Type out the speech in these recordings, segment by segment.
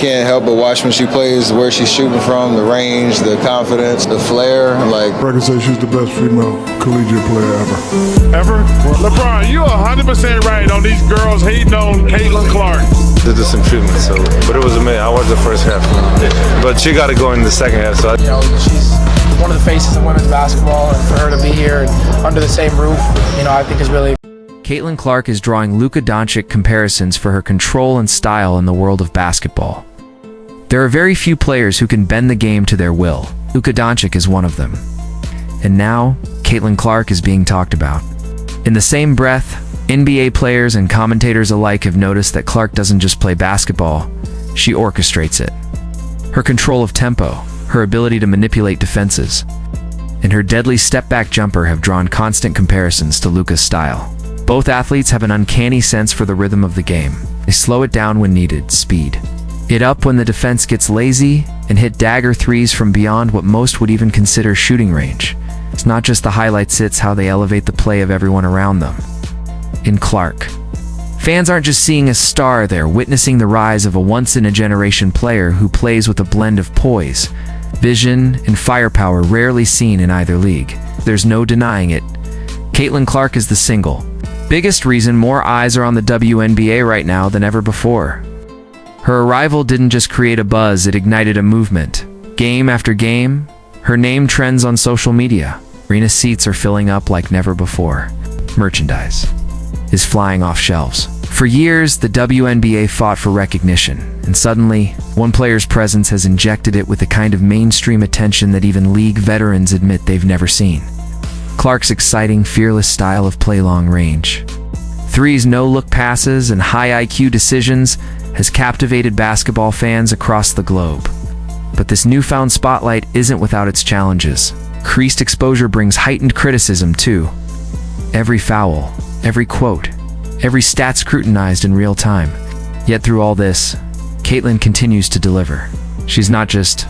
Can't help but watch when she plays, where she's shooting from, the range, the confidence, the flair. Like, I can say she's the best female collegiate player ever. Ever? LeBron, you 100% right on these girls hating on Caitlin Clark. They did some treatment, but it was amazing. I watched the first half, but she got to go in the second half. You know, she's one of the faces of women's basketball, and for her to be here and under the same roof, you know, I think is really. Caitlin Clark is drawing Luka Dončić comparisons for her control and style in the world of basketball. There are very few players who can bend the game to their will. Luka Dončić is one of them. And now, Caitlin Clark is being talked about. In the same breath, NBA players and commentators alike have noticed that Clark doesn't just play basketball, she orchestrates it. Her control of tempo, her ability to manipulate defenses, and her deadly step-back jumper have drawn constant comparisons to Luka's style. Both athletes have an uncanny sense for the rhythm of the game. They slow it down when needed, speed it up when the defense gets lazy, and hit dagger threes from beyond what most would even consider shooting range. It's not just the highlights, it's how they elevate the play of everyone around them. In Clark, fans aren't just seeing a star, they're witnessing the rise of a once-in-a-generation player who plays with a blend of poise, vision, and firepower rarely seen in either league. There's no denying it. Caitlin Clark is the single biggest reason more eyes are on the WNBA right now than ever before. Her arrival didn't just create a buzz, it ignited a movement. Game after game, her name trends on social media. Arena seats are filling up like never before. Merchandise is flying off shelves. For years, the WNBA fought for recognition, and suddenly, one player's presence has injected it with a kind of mainstream attention that even league veterans admit they've never seen. Clark's exciting, fearless style of play long range, threes, no-look passes, and high IQ decisions has captivated basketball fans across the globe. But this newfound spotlight isn't without its challenges. Increased exposure brings heightened criticism too. Every foul, every quote, every stat scrutinized in real time. Yet through all this, Caitlin continues to deliver. She's not just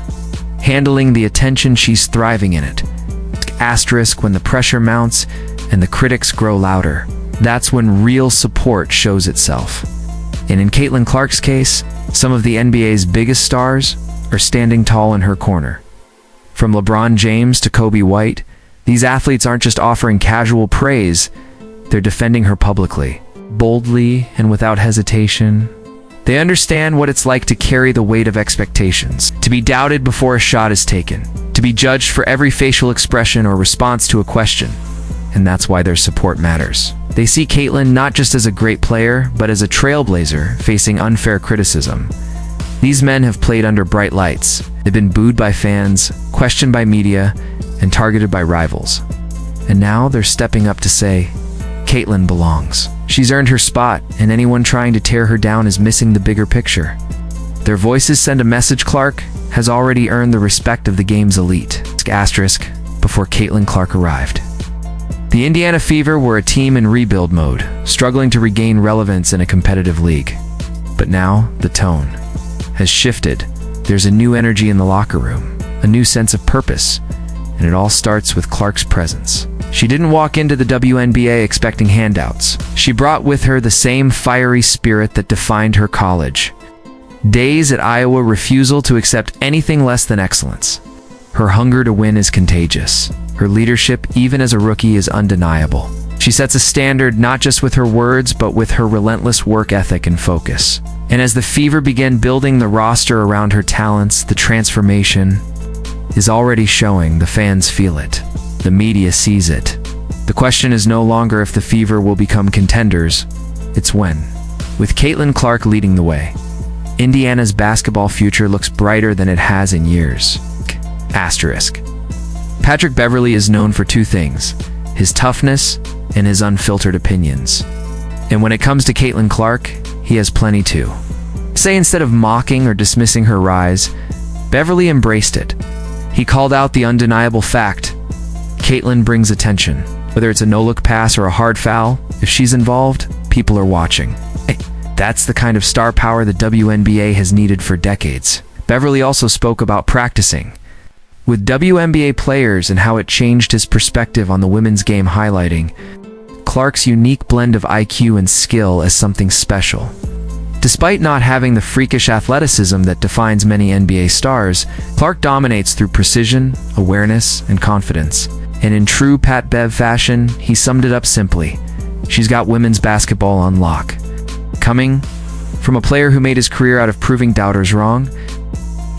handling the attention, she's thriving in it. Asterisk, when the pressure mounts and the critics grow louder, that's when real support shows itself. And in Caitlin Clark's case, some of the NBA's biggest stars are standing tall in her corner. From LeBron James to Kobe White, these athletes aren't just offering casual praise, they're defending her publicly, boldly and without hesitation. They understand what it's like to carry the weight of expectations, to be doubted before a shot is taken, to be judged for every facial expression or response to a question. And that's why their support matters. They see Caitlin not just as a great player, but as a trailblazer facing unfair criticism. These men have played under bright lights. They've been booed by fans, questioned by media, and targeted by rivals. And now they're stepping up to say, Caitlin belongs. She's earned her spot, and anyone trying to tear her down is missing the bigger picture. Their voices send a message. Clark has already earned the respect of the game's elite. Asterisk, before Caitlin Clark arrived, the Indiana Fever were a team in rebuild mode, struggling to regain relevance in a competitive league. But now, the tone has shifted. There's a new energy in the locker room, a new sense of purpose, and it all starts with Clark's presence. She didn't walk into the WNBA expecting handouts. She brought with her the same fiery spirit that defined her college days at Iowa, refusal to accept anything less than excellence. Her hunger to win is contagious. Her leadership, even as a rookie, is undeniable. She sets a standard not just with her words, but with her relentless work ethic and focus. And as the Fever began building the roster around her talents, the transformation is already showing. The fans feel it. The media sees it. The question is no longer if the Fever will become contenders, it's when. With Caitlin Clark leading the way, Indiana's basketball future looks brighter than it has in years. Asterisk. Patrick Beverley is known for two things: his toughness and his unfiltered opinions. And when it comes to Caitlin Clark, he has plenty too. Say, instead of mocking or dismissing her rise, Beverley embraced it. He called out the undeniable fact: Caitlin brings attention. Whether it's a no-look pass or a hard foul, if she's involved, people are watching. That's the kind of star power the WNBA has needed for decades. Beverley also spoke about practicing with WNBA players and how it changed his perspective on the women's game, highlighting Clark's unique blend of IQ and skill as something special. Despite not having the freakish athleticism that defines many NBA stars, Clark dominates through precision, awareness, and confidence. And in true Pat Bev fashion, he summed it up simply: she's got women's basketball on lock. Coming from a player who made his career out of proving doubters wrong,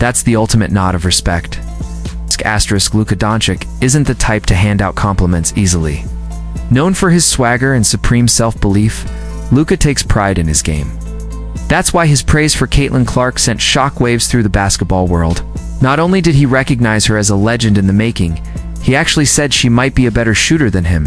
that's the ultimate nod of respect. Luka Dončić isn't the type to hand out compliments easily. Known for his swagger and supreme self-belief, Luka takes pride in his game. That's why his praise for Caitlin Clark sent shockwaves through the basketball world. Not only did he recognize her as a legend in the making, he actually said she might be a better shooter than him.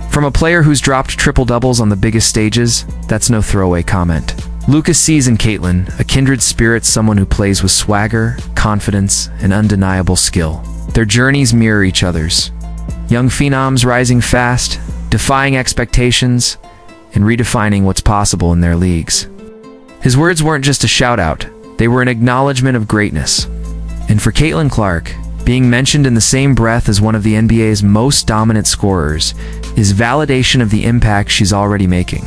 From a player who's dropped triple-doubles on the biggest stages, that's no throwaway comment. Luka sees in Caitlin a kindred spirit, someone who plays with swagger, confidence, and undeniable skill. Their journeys mirror each other's. Young phenoms rising fast, defying expectations, and redefining what's possible in their leagues. His words weren't just a shout-out, they were an acknowledgement of greatness. And for Caitlin Clark, being mentioned in the same breath as one of the NBA's most dominant scorers is validation of the impact she's already making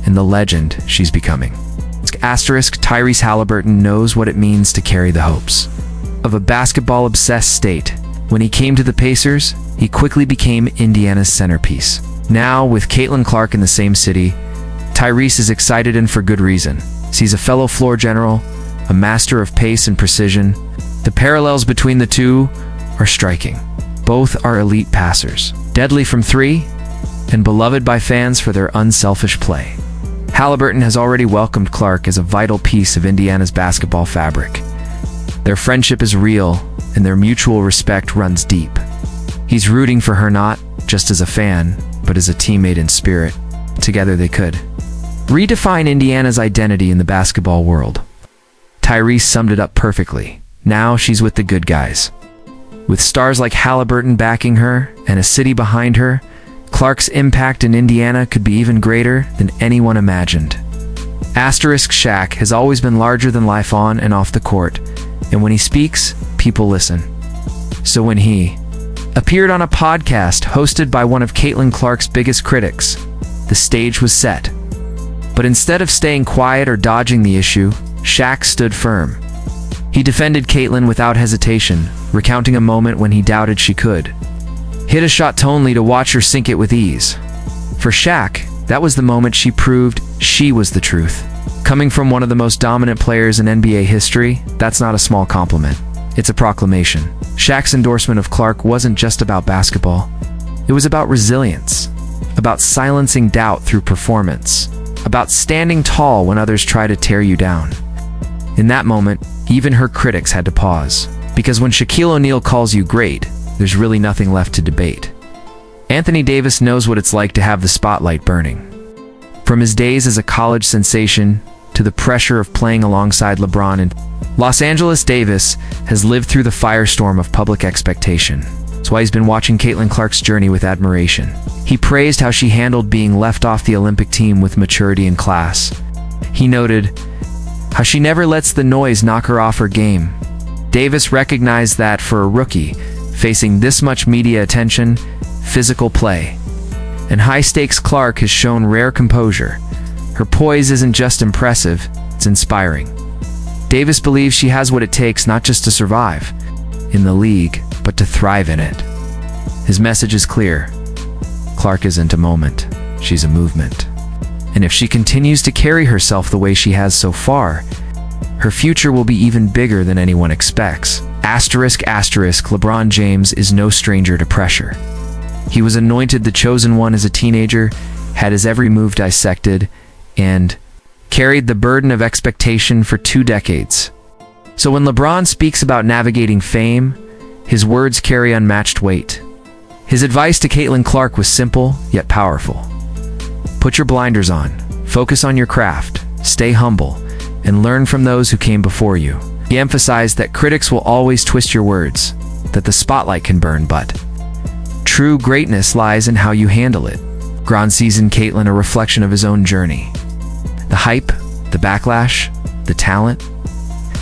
and the legend she's becoming. Tyrese Halliburton knows what it means to carry the hopes of a basketball-obsessed state. When he came to the Pacers, he quickly became Indiana's centerpiece. Now, with Caitlin Clark in the same city, Tyrese is excited, and for good reason. He's a fellow floor general, a master of pace and precision. The parallels between the two are striking. Both are elite passers, deadly from three, and beloved by fans for their unselfish play. Halliburton has already welcomed Clark as a vital piece of Indiana's basketball fabric. Their friendship is real, and their mutual respect runs deep. He's rooting for her not just as a fan, but as a teammate in spirit. Together they could redefine Indiana's identity in the basketball world. Tyrese summed it up perfectly. Now she's with the good guys. With stars like Halliburton backing her and a city behind her, Clark's impact in Indiana could be even greater than anyone imagined. Shaq has always been larger than life on and off the court, and when he speaks, people listen. So when he appeared on a podcast hosted by one of Caitlin Clark's biggest critics, the stage was set. But instead of staying quiet or dodging the issue, Shaq stood firm. He defended Caitlin without hesitation, recounting a moment when he doubted she could. Hit a shot only to watch her sink it with ease. For Shaq, that was the moment she proved she was the truth. Coming from one of the most dominant players in NBA history, that's not a small compliment. It's a proclamation. Shaq's endorsement of Clark wasn't just about basketball. It was about resilience, about silencing doubt through performance, about standing tall when others try to tear you down. In that moment, even her critics had to pause, because when Shaquille O'Neal calls you great, there's really nothing left to debate. Anthony Davis knows what it's like to have the spotlight burning. From his days as a college sensation to the pressure of playing alongside LeBron in Los Angeles, Davis has lived through the firestorm of public expectation. That's why he's been watching Caitlin Clark's journey with admiration. He praised how she handled being left off the Olympic team with maturity and class. He noted how she never lets the noise knock her off her game. Davis recognized that for a rookie, facing this much media attention, physical play, and high-stakes, Clark has shown rare composure. Her poise isn't just impressive, it's inspiring. Davis believes she has what it takes not just to survive in the league, but to thrive in it. His message is clear. Clark isn't a moment, she's a movement. And if she continues to carry herself the way she has so far, her future will be even bigger than anyone expects. LeBron James is no stranger to pressure. He was anointed the chosen one as a teenager, had his every move dissected, and carried the burden of expectation for 2 decades. So when LeBron speaks about navigating fame, his words carry unmatched weight. His advice to Caitlin Clark was simple, yet powerful. Put your blinders on, focus on your craft, stay humble, and learn from those who came before you. He emphasized that critics will always twist your words, that the spotlight can burn, but true greatness lies in how you handle it. LeBron sees in Caitlin a reflection of his own journey. The hype, the backlash, the talent,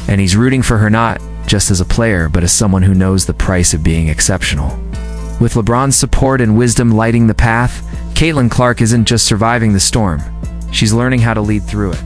and he's rooting for her not just as a player, but as someone who knows the price of being exceptional. With LeBron's support and wisdom lighting the path, Caitlin Clark isn't just surviving the storm, she's learning how to lead through it.